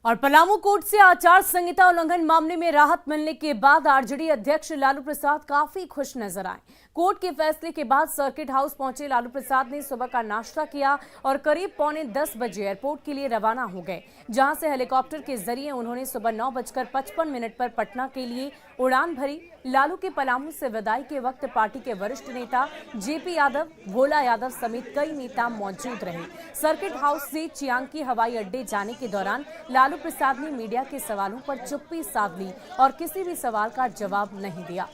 और पलामू कोर्ट से आचार संहिता उल्लंघन मामले में राहत मिलने के बाद आरजेडी अध्यक्ष लालू प्रसाद काफी खुश नजर आए। कोर्ट के फैसले के बाद सर्किट हाउस पहुंचे लालू प्रसाद ने सुबह का नाश्ता किया और करीब 9:45 बजे एयरपोर्ट के लिए रवाना हो गए, जहां से हेलीकॉप्टर के जरिए उन्होंने सुबह 9:55 पर पटना के लिए उड़ान भरी। लालू के पलामू से विदाई के वक्त पार्टी के वरिष्ठ नेता जेपी यादव, भोला यादव समेत कई नेता मौजूद रहे। सर्किट हाउस से चियांकी हवाई अड्डे जाने के दौरान लालू प्रसाद ने मीडिया के सवालों पर चुप्पी साध ली और किसी भी सवाल का जवाब नहीं दिया।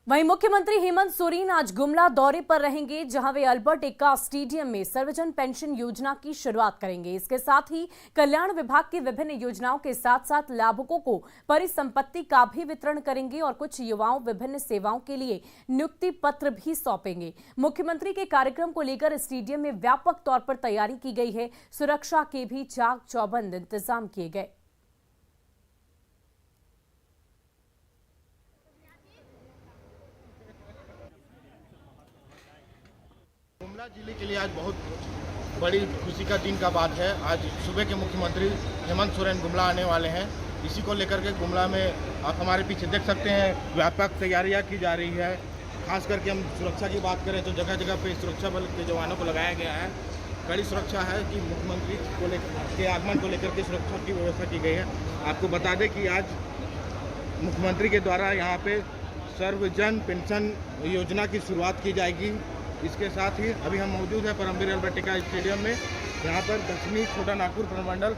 वहीं मुख्यमंत्री हेमंत सोरेन आज गुमला दौरे पर रहेंगे, जहां वे अल्बर्ट एक्का स्टेडियम में सर्वजन पेंशन योजना की शुरुआत करेंगे। इसके साथ ही कल्याण विभाग की विभिन्न योजनाओं के साथ साथ लाभुकों को परिसंपत्ति का भी वितरण करेंगे और कुछ युवाओं विभिन्न सेवाओं के लिए नियुक्ति पत्र भी सौंपेंगे। मुख्यमंत्री के कार्यक्रम को लेकर स्टेडियम में व्यापक तौर पर तैयारी की गई है। सुरक्षा के भी चाक चौबंद इंतजाम किए गए। गुमला जिले के लिए आज बहुत बड़ी खुशी का दिन का बात है। आज सुबह के मुख्यमंत्री हेमंत सोरेन गुमला आने वाले हैं। इसी को लेकर के गुमला में आप हमारे पीछे देख सकते हैं व्यापक तैयारियां की जा रही है। खास करके हम सुरक्षा की बात करें तो जगह जगह पे सुरक्षा बल के जवानों को लगाया गया है। कड़ी सुरक्षा है कि मुख्यमंत्री के आगमन को लेकर के सुरक्षा की व्यवस्था की गई है। आपको बता दें कि आज मुख्यमंत्री के द्वारा यहाँ पे सर्वजन पेंशन योजना की शुरुआत की जाएगी। इसके साथ ही अभी हम मौजूद हैं परमवीर अल्बर्ट एक्का स्टेडियम में। यहाँ पर 10वीं छोटा नागपुर प्रमंडल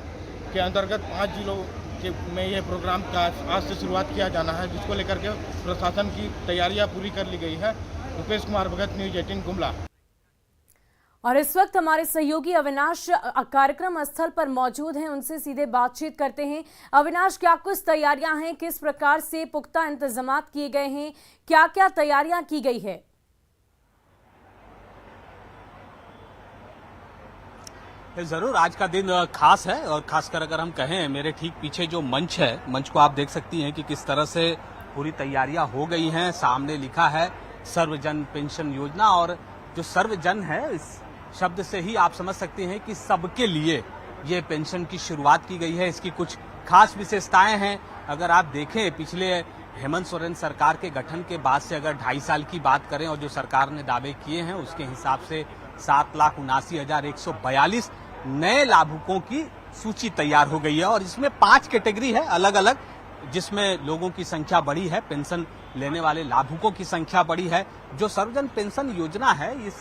के अंतर्गत 5 जिलों में ये प्रोग्राम का आज से शुरुआत किया जाना है, जिसको लेकर के प्रशासन की तैयारियां पूरी कर ली गई है। रुपेश कुमार भगत, न्यूज 18 गुमला। और इस वक्त हमारे सहयोगी अविनाश कार्यक्रम स्थल पर मौजूद हैं, उनसे सीधे बातचीत करते हैं। अविनाश, क्या कुछ तैयारियां हैं, किस प्रकार से पुख्ता इंतजाम किए गए हैं, क्या क्या तैयारियां की गई है? जरूर आज का दिन खास है और खासकर अगर हम कहें मेरे ठीक पीछे जो मंच है, मंच को आप देख सकती हैं कि किस तरह से पूरी तैयारियां हो गई हैं। सामने लिखा है सर्वजन पेंशन योजना और जो सर्वजन है इस शब्द से ही आप समझ सकते हैं कि सबके लिए ये पेंशन की शुरुआत की गई है। इसकी कुछ खास विशेषताएं हैं। अगर आप देखें पिछले हेमंत सोरेन सरकार के गठन के बाद से अगर 2.5 साल की बात करें और जो सरकार ने दावे किए हैं उसके हिसाब से 7,79,142 नए लाभुकों की सूची तैयार हो गई है और इसमें 5 कैटेगरी है अलग अलग, जिसमें लोगों की संख्या बढ़ी है, पेंशन लेने वाले लाभुकों की संख्या बढ़ी है। जो सर्वजन पेंशन योजना है ये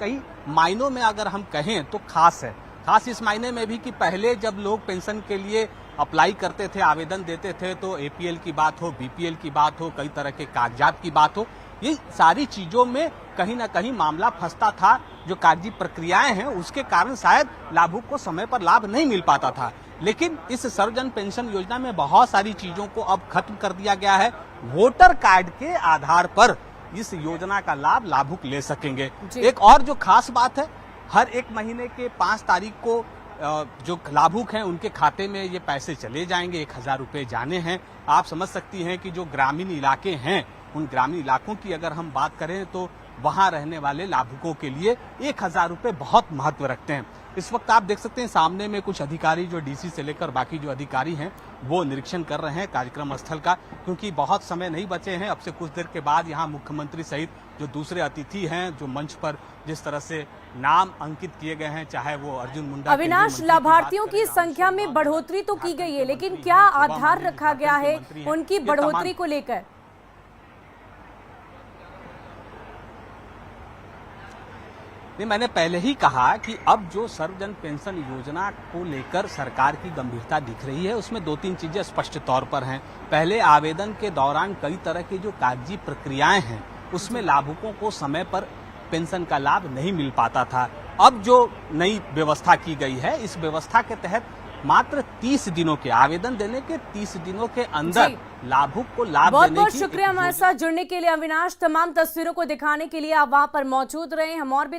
कई मायनों में अगर हम कहें तो खास है। खास इस मायने में भी कि पहले जब लोग पेंशन के लिए अप्लाई करते थे, आवेदन देते थे तो एपीएल की बात हो, बीपीएल की बात हो, कई तरह के कागजात की बात हो, ये सारी चीजों में कहीं ना कहीं मामला फंसता था। जो कागजी प्रक्रियाएं हैं उसके कारण शायद लाभुक को समय पर लाभ नहीं मिल पाता था। लेकिन इस सर्वजन पेंशन योजना में बहुत सारी चीजों को अब खत्म कर दिया गया है। वोटर कार्ड के आधार पर इस योजना का लाभ लाभुक ले सकेंगे। एक और जो खास बात है, हर एक महीने के 5 तारीख को जो लाभुक हैं उनके खाते में ये पैसे चले जाएंगे। 1,000 रुपए जाने हैं। आप समझ सकती हैं कि जो ग्रामीण इलाके हैं उन ग्रामीण इलाकों की अगर हम बात करें तो वहां रहने वाले लाभुकों के लिए 1,000 रुपए बहुत महत्व रखते हैं। इस वक्त आप देख सकते हैं सामने में कुछ अधिकारी जो डीसी से लेकर बाकी जो अधिकारी हैं वो निरीक्षण कर रहे हैं कार्यक्रम स्थल का, क्योंकि बहुत समय नहीं बचे हैं। अब से कुछ देर के बाद यहाँ मुख्यमंत्री सहित जो दूसरे अतिथि हैं जो मंच पर जिस तरह से नाम अंकित किए गए हैं, चाहे वो अर्जुन मुंडा। अविनाश, लाभार्थियों की संख्या में बढ़ोतरी तो की गई है, लेकिन क्या आधार रखा गया है उनकी बढ़ोतरी को लेकर? नहीं, मैंने पहले ही कहा कि अब जो सर्वजन पेंशन योजना को लेकर सरकार की गंभीरता दिख रही है उसमें 2-3 चीजें स्पष्ट तौर पर हैं। पहले आवेदन के दौरान कई तरह की जो कागजी प्रक्रियाएं हैं उसमें लाभुकों को समय पर पेंशन का लाभ नहीं मिल पाता था। अब जो नई व्यवस्था की गई है, इस व्यवस्था के तहत मात्र 30 दिनों के आवेदन देने के 30 दिनों के अंदर लाभुक को लाभ बहुत देने की। बहुत शुक्रिया हमारे साथ जुड़ने के लिए अविनाश। तमाम तस्वीरों को दिखाने के लिए आप वहां पर मौजूद रहे। हम और भी